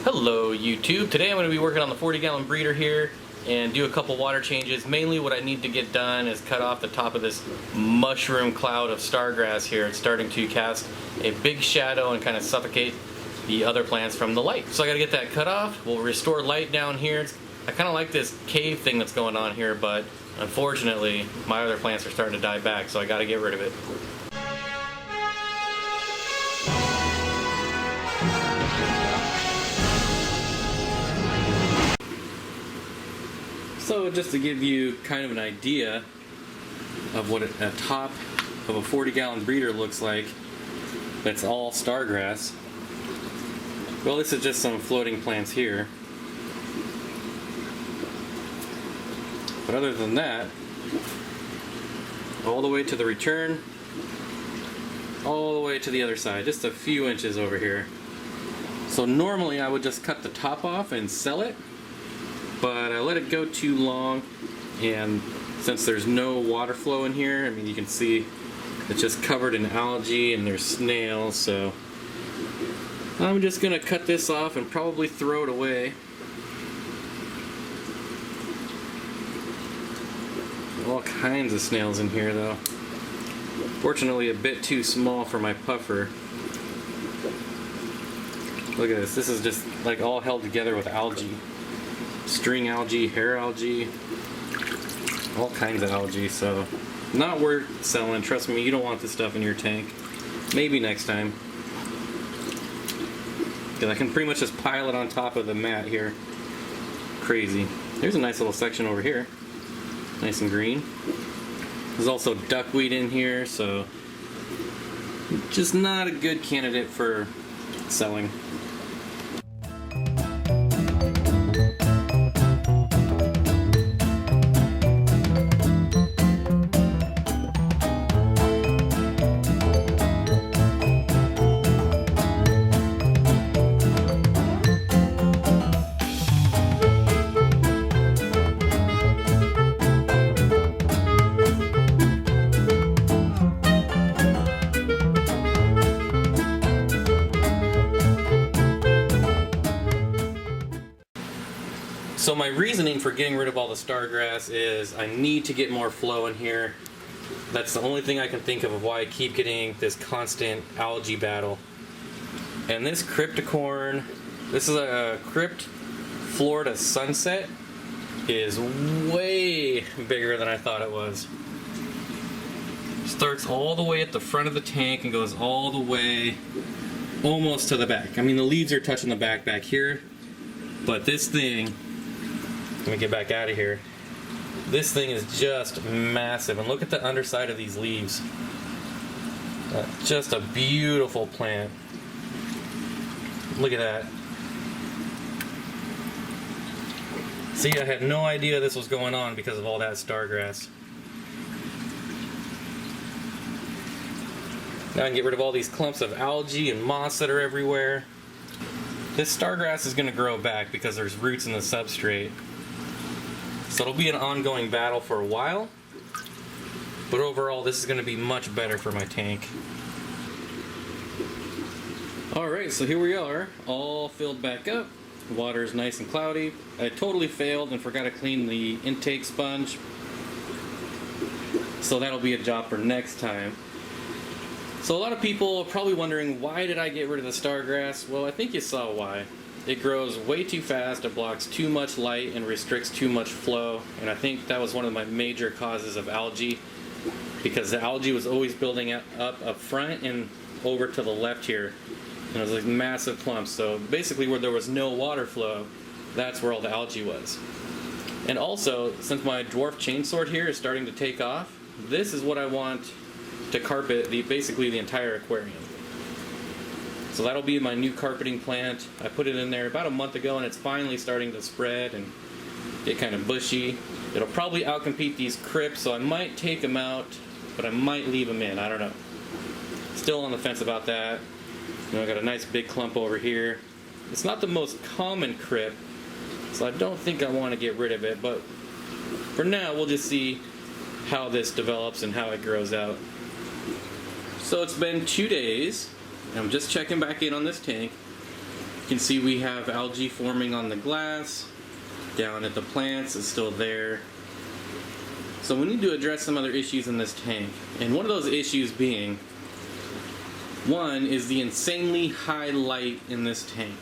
Hello YouTube. Today I'm going to be working on the 40-gallon breeder here and do a couple water changes. Mainly what I need to get done is cut off the top of this mushroom cloud of stargrass here. It's starting to cast a big shadow and kind of suffocate the other plants from the light. So I got to get that cut off. We'll restore light down here. I kind of like this cave thing that's going on here, but unfortunately my other plants are starting to die back, so I got to get rid of it. So just to give you kind of an idea of what a top of a 40-gallon breeder looks like, that's all stargrass. Well, this is just some floating plants here. But other than that, all the way to the return, all the way to the other side, just a few inches over here. So normally I would just cut the top off and sell it, but I let it go too long, and since there's no water flow in here, I mean, you can see it's just covered in algae and there's snails, so I'm just gonna cut this off and probably throw it away. All kinds of snails in here though. Fortunately a bit too small for my puffer. Look at this, this is just like all held together with algae. String algae, hair algae, all kinds of algae, so not worth selling. Trust me, you don't want this stuff in your tank. Maybe next time. Because I can pretty much just pile it on top of the mat here. Crazy. There's a nice little section over here. Nice and green. There's also duckweed in here, so just not a good candidate for selling. So my reasoning for getting rid of all the stargrass is I need to get more flow in here. That's the only thing I can think of why I keep getting this constant algae battle. And this crypticorn, this is a crypt Florida sunset, is way bigger than I thought it was. Starts all the way at the front of the tank and goes all the way almost to the back. I mean, the leaves are touching the back here, but this thing, let me get back out of here. This thing is just massive, and look at the underside of these leaves. Just a beautiful plant. Look at that. See, I had no idea this was going on because of all that stargrass. Now I can get rid of all these clumps of algae and moss that are everywhere. This stargrass is going to grow back because there's roots in the substrate. So it'll be an ongoing battle for a while, but overall this is going to be much better for my tank. Alright, so here we are, all filled back up. The water is nice and cloudy. I totally failed and forgot to clean the intake sponge, so that'll be a job for next time. So a lot of people are probably wondering, why did I get rid of the stargrass? Well, I think you saw why. It grows way too fast, it blocks too much light and restricts too much flow, and I think that was one of my major causes of algae, because the algae was always building up front and over to the left here, and it was like massive clumps. So basically where there was no water flow, that's where all the algae was. And also, since my dwarf chainsword here is starting to take off, this is what I want to carpet basically the entire aquarium. So that'll be my new carpeting plant. I put it in there about a month ago and it's finally starting to spread and get kind of bushy. It'll probably outcompete these crypts, so I might take them out, but I might leave them in, I don't know. Still on the fence about that. You know, I got a nice big clump over here. It's not the most common crypt, so I don't think I want to get rid of it, but for now we'll just see how this develops and how it grows out. So it's been 2 days. I'm just checking back in on this tank. You can see we have algae forming on the glass. Down at the plants, it's still there. So we need to address some other issues in this tank. And one of those issues being, one is the insanely high light in this tank.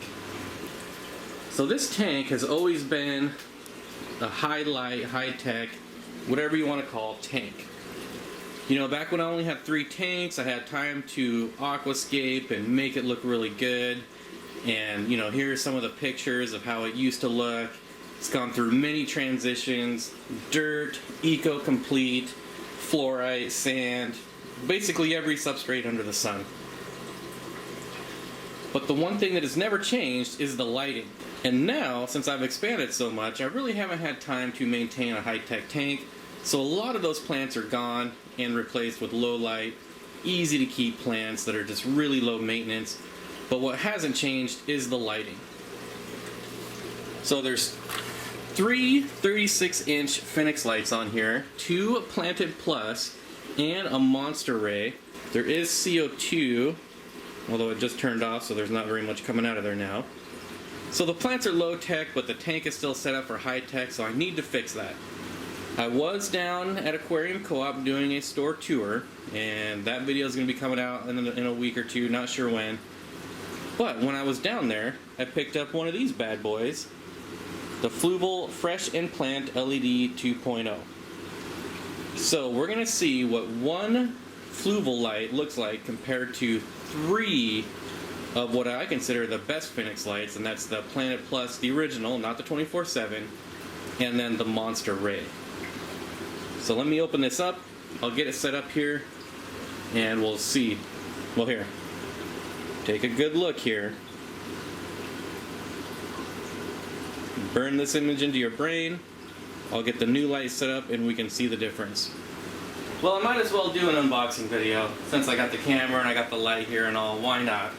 So this tank has always been a high light, high tech, whatever you want to call tank. You know, back when I only had 3 tanks, I had time to aquascape and make it look really good. And you know, here's some of the pictures of how it used to look. It's gone through many transitions: dirt, eco-complete, fluorite, sand, basically every substrate under the sun. But the one thing that has never changed is the lighting. And now, since I've expanded so much, I really haven't had time to maintain a high-tech tank, so a lot of those plants are gone and replaced with low-light, easy-to-keep plants that are just really low maintenance. But what hasn't changed is the lighting. So there's 3 36-inch Finnex lights on here, 2 planted plus, and a monster ray. There is CO2, although it just turned off, so there's not very much coming out of there now. So the plants are low tech, but the tank is still set up for high tech, so I need to fix that. I was down at Aquarium Co-op doing a store tour, and that video is going to be coming out in a week or two, not sure when. But when I was down there, I picked up one of these bad boys, the Fluval Fresh and Plant LED 2.0. So we're going to see what one Fluval light looks like compared to 3 of what I consider the best Finnex lights, and that's the Planet Plus, the original, not the 24/7, and then the Monster Ray. So let me open this up, I'll get it set up here, and we'll see. Well, here, take a good look here. Burn this image into your brain. I'll get the new light set up and we can see the difference. Well, I might as well do an unboxing video since I got the camera and I got the light here and all. Why not?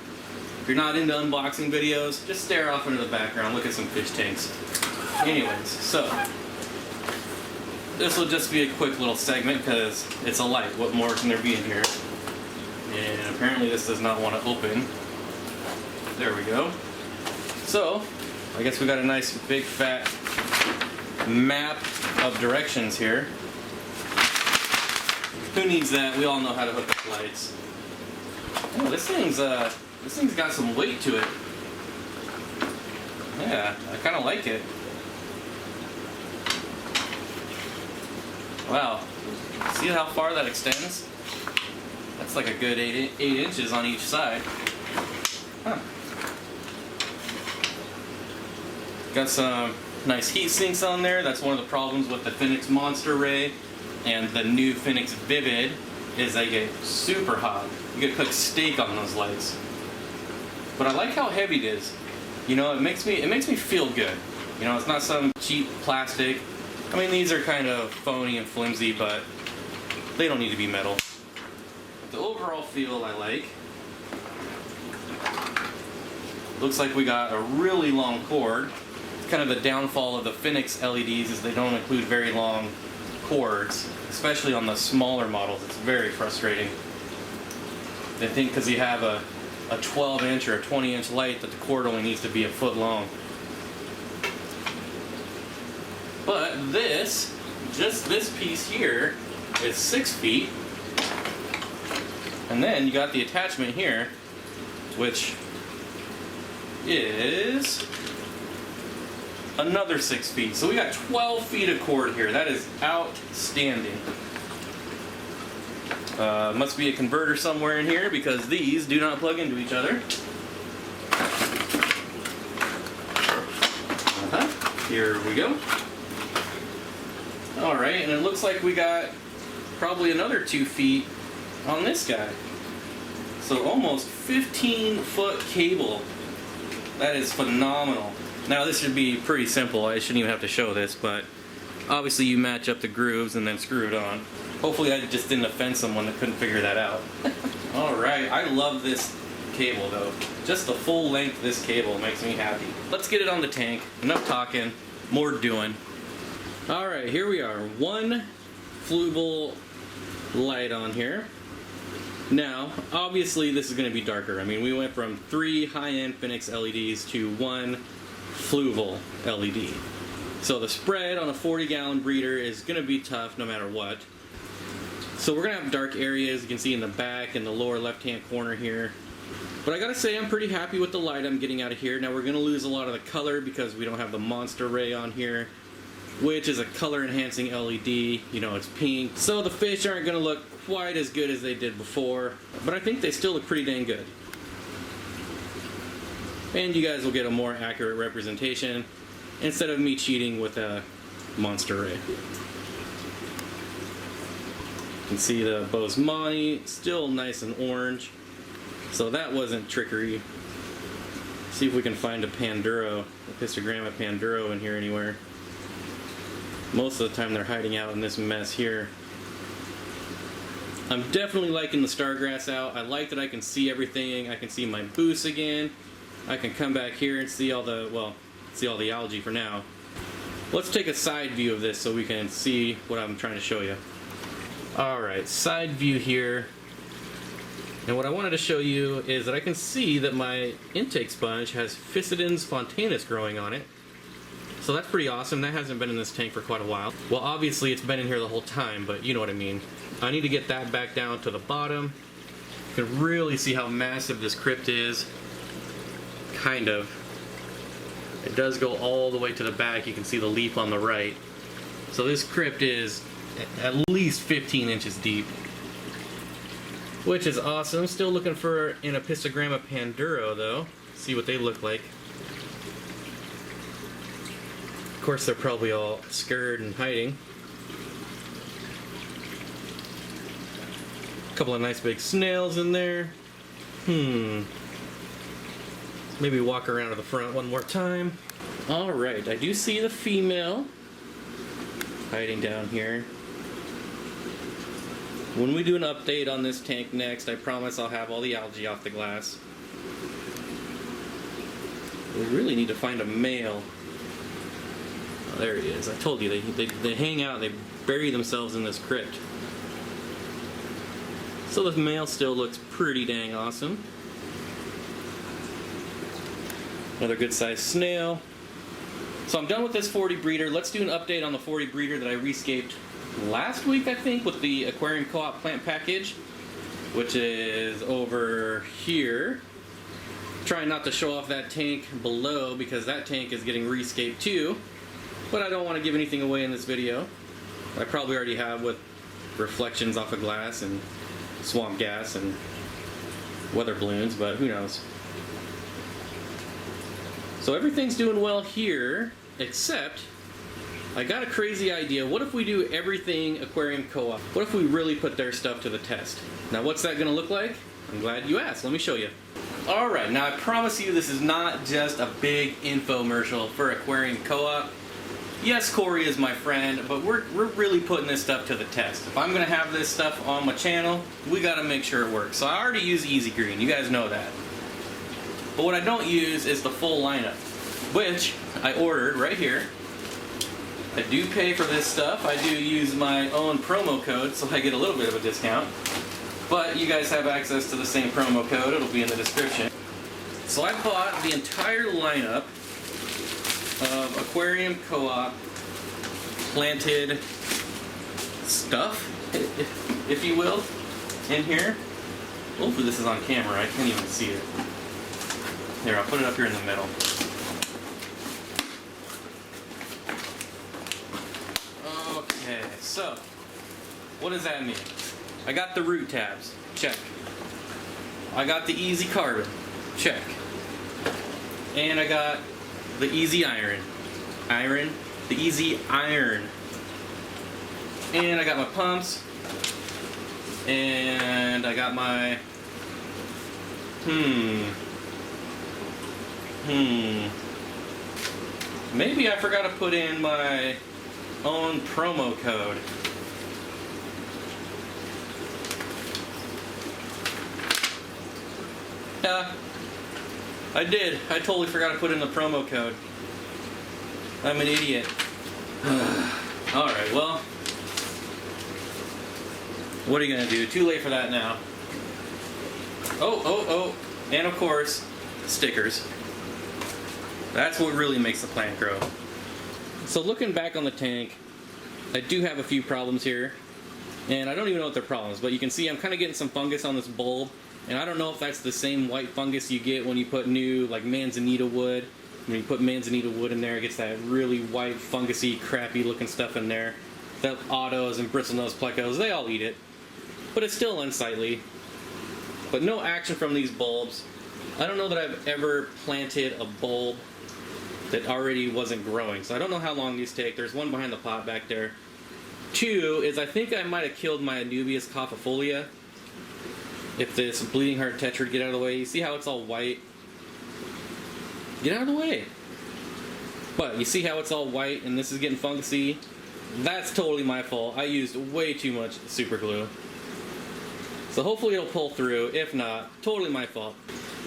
If you're not into unboxing videos, just stare off into the background, look at some fish tanks. Anyways, so this will just be a quick little segment because it's a light. What more can there be in here? And apparently this does not want to open. There we go. So I guess we got a nice big fat map of directions here. Who needs that? We all know how to hook up lights. Oh, this thing's got some weight to it. Yeah, I kind of like it. Wow, see how far that extends? That's like a good 8 inches on each side. Huh. Got some nice heat sinks on there. That's one of the problems with the Finnex Monster Ray and the new Finnex Vivid is they get super hot. You could cook steak on those lights. But I like how heavy it is. You know, it makes me feel good. You know, it's not some cheap plastic. I mean, these are kind of phony and flimsy, but they don't need to be metal. The overall feel I like. Looks like we got a really long cord. It's kind of the downfall of the Finnex LEDs is they don't include very long cords, especially on the smaller models. It's very frustrating. They think because you have a 12-inch or a 20-inch light that the cord only needs to be a foot long. But this, just this piece here, is 6 feet. And then you got the attachment here, which is another 6 feet. So we got 12 feet of cord here. That is outstanding. Must be a converter somewhere in here because these do not plug into each other. Here we go. Alright, and it looks like we got probably another 2 feet on this guy. So almost 15-foot cable. That is phenomenal. Now this should be pretty simple. I shouldn't even have to show this, but obviously you match up the grooves and then screw it on. Hopefully I just didn't offend someone that couldn't figure that out. Alright, I love this cable though. Just the full length of this cable makes me happy. Let's get it on the tank. Enough talking, more doing. Alright, here we are. One Fluval light on here. Now, obviously this is going to be darker. I mean, we went from 3 high-end Finnex LEDs to 1 Fluval LED. So the spread on a 40-gallon breeder is going to be tough no matter what. So we're going to have dark areas, you can see in the back and the lower left-hand corner here. But I gotta say, I'm pretty happy with the light I'm getting out of here. Now we're going to lose a lot of the color because we don't have the monster ray on here, which is a color-enhancing LED. You know, it's pink. So the fish aren't going to look quite as good as they did before, but I think they still look pretty dang good. And you guys will get a more accurate representation instead of me cheating with a monster ray. You can see the Bosemani still nice and orange, so that wasn't trickery. See if we can find a Panduro, a Pistogramma Panduro in here anywhere. Most of the time they're hiding out in this mess here. I'm definitely liking the stargrass out. I like that I can see everything. I can see my booths again. I can come back here and see all the, well, see all the algae for now. Let's take a side view of this so we can see what I'm trying to show you. Alright, side view here. And what I wanted to show you is that I can see that my intake sponge has Physidens fontanus growing on it. So that's pretty awesome. That hasn't been in this tank for quite a while. Well, obviously it's been in here the whole time, but you know what I mean. I need to get that back down to the bottom. You can really see how massive this crypt is. Kind of. It does go all the way to the back. You can see the leaf on the right. So this crypt is at least 15 inches deep, which is awesome. Still looking for an Pistogramma Panduro though. See what they look like. Of course they're probably all scared and hiding. A couple of nice big snails in there. Maybe walk around to the front one more time. Alright, I do see the female hiding down here. When we do an update on this tank next, I promise I'll have all the algae off the glass. We really need to find a male. Oh, there he is. I told you, they hang out, they bury themselves in this crypt. So the male still looks pretty dang awesome. Another good sized snail. So I'm done with this 40 breeder. Let's do an update on the 40 breeder that I rescaped last week, I think, with the Aquarium Co-op plant package, which is over here. Trying not to show off that tank below because that tank is getting rescaped too, but I don't want to give anything away in this video. I probably already have with reflections off of glass and swamp gas and weather balloons, but who knows. So everything's doing well here, except I got a crazy idea. What if we do everything Aquarium Co-op? What if we really put their stuff to the test? Now what's that gonna look like? I'm glad you asked. Let me show you. Alright, now I promise you this is not just a big infomercial for Aquarium Co-op. Yes, Corey is my friend, but we're really putting this stuff to the test. If I'm gonna have this stuff on my channel, we gotta make sure it works. So I already use Easy Green, you guys know that. But what I don't use is the full lineup, which I ordered right here. I do pay for this stuff. I do use my own promo code, so I get a little bit of a discount. But you guys have access to the same promo code. It'll be in the description. So I bought the entire lineup of Aquarium Co-op planted stuff, if you will, in here. Hopefully this is on camera. I can't even see it. Here, I'll put it up here in the middle. Okay, so what does that mean? I got the root tabs, check. I got the easy carbon, check. And I got the easy iron, the easy iron. And I got my pumps, and I got my, maybe I forgot to put in my own promo code. Yeah, I did. I totally forgot to put in the promo code. I'm an idiot. Alright, well, what are you gonna do? Too late for that now. Oh, and of course, stickers. That's what really makes the plant grow. So looking back on the tank, I do have a few problems here. And I don't even know what they're problems, but you can see I'm kind of getting some fungus on this bulb. And I don't know if that's the same white fungus you get when you put new, like, manzanita wood. When you put manzanita wood in there, it gets that really white, fungusy, crappy looking stuff in there. The autos and bristlenose plecos, they all eat it. But it's still unsightly. But no action from these bulbs. I don't know that I've ever planted a bulb that already wasn't growing. So I don't know how long these take. There's one behind the pot back there. Two is I think I might have killed my Anubias coppifolia. If this bleeding heart tetrad get out of the way. You see how it's all white? Get out of the way. But you see how it's all white and this is getting fungusy? That's totally my fault. I used way too much super glue. So hopefully it'll pull through. If not, totally my fault.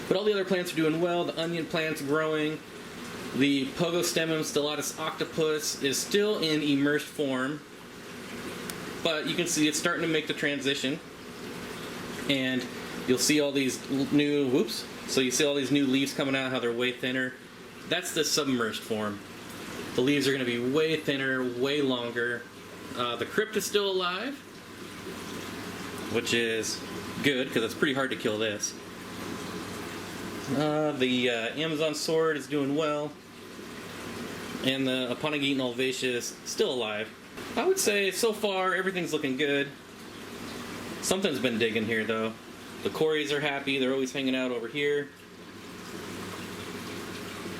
But all the other plants are doing well. The onion plant's growing. The Pogostemum stellatus octopus is still in immersed form. But you can see it's starting to make the transition. And you'll see all these new, so you see all these new leaves coming out, how they're way thinner. That's the submerged form. The leaves are going to be way thinner, way longer. The crypt is still alive, which is good because it's pretty hard to kill this. The Amazon sword is doing well. And the Aponogeton alvaceus still alive. I would say so far everything's looking good. Something's been digging here though. The Cories are happy, they're always hanging out over here.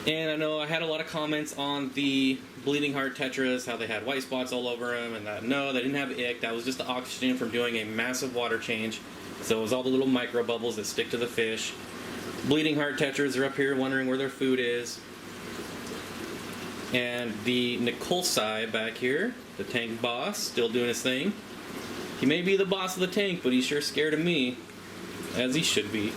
And I know I had a lot of comments on the bleeding heart tetras, how they had white spots all over them, and that no, they didn't have ick, that was just the oxygen from doing a massive water change. So it was all the little micro bubbles that stick to the fish. Bleeding heart tetras are up here wondering where their food is. And the Nicolsi back here, the tank boss, still doing his thing. He may be the boss of the tank, but he's sure scared of me, as he should be.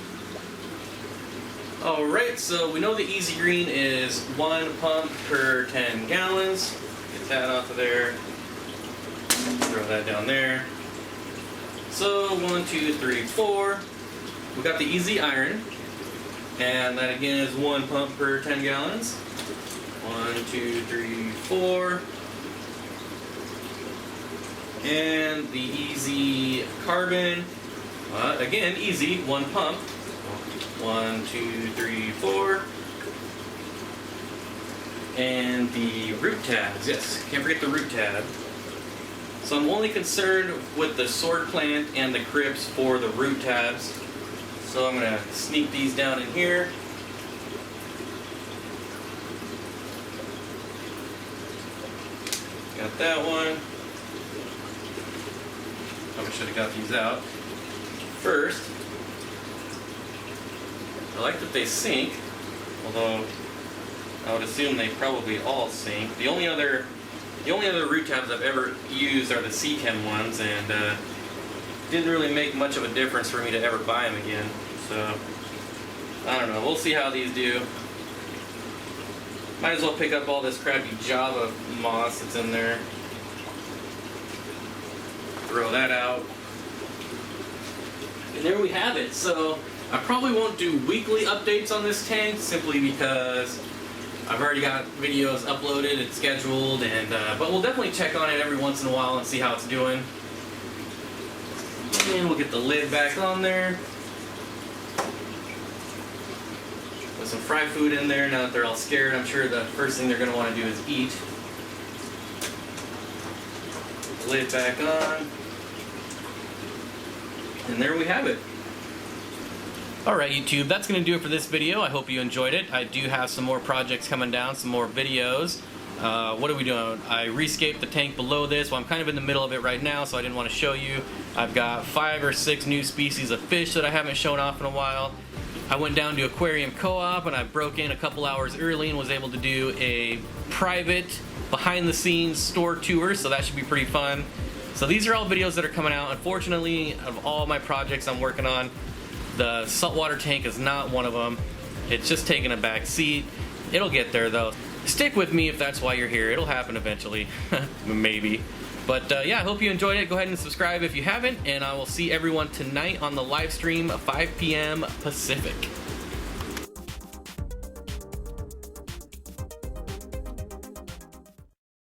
Alright, so we know the Easy Green is 1 pump per 10 gallons. Get that off of there. Throw that down there. So 1, 2, 3, 4. We got the Easy Iron, and that again is 1 pump per 10 gallons. 1, 2, 3, 4. And the Easy Carbon, again, easy, 1 pump. 1, 2, 3, 4. And the root tabs, yes, can't forget the root tab. So I'm only concerned with the sword plant and the crypts for the root tabs. So I'm going to sneak these down in here. Got that one. Probably should have got these out first. I like that they sink, although I would assume they probably all sink. The only other root tabs I've ever used are the C-Chem ones, and didn't really make much of a difference for me to ever buy them again. So I don't know. We'll see how these do. Might as well pick up all this crappy Java moss that's in there. Throw that out. And there we have it. So I probably won't do weekly updates on this tank simply because I've already got videos uploaded and scheduled, and but we'll definitely check on it every once in a while and see how it's doing. And we'll get the lid back on there. Put some fry food in there now that they're all scared. I'm sure the first thing they're going to want to do is eat. Put the lid back on. And there we have it. Alright YouTube, that's going to do it for this video. I hope you enjoyed it. I do have some more projects coming down, some more videos. What are we doing? I rescaped the tank below this. Well, I'm kind of in the middle of it right now, so I didn't want to show you. I've got 5 or 6 new species of fish that I haven't shown off in a while. I went down to Aquarium Co-op and I broke in a couple hours early and was able to do a private behind-the-scenes store tour, so that should be pretty fun. So these are all videos that are coming out. Unfortunately, of all my projects I'm working on, the saltwater tank is not one of them. It's just taking a back seat. It'll get there though. Stick with me if that's why you're here. It'll happen eventually. Maybe. But yeah, I hope you enjoyed it. Go ahead and subscribe if you haven't, and I will see everyone tonight on the live stream, 5 p.m. Pacific.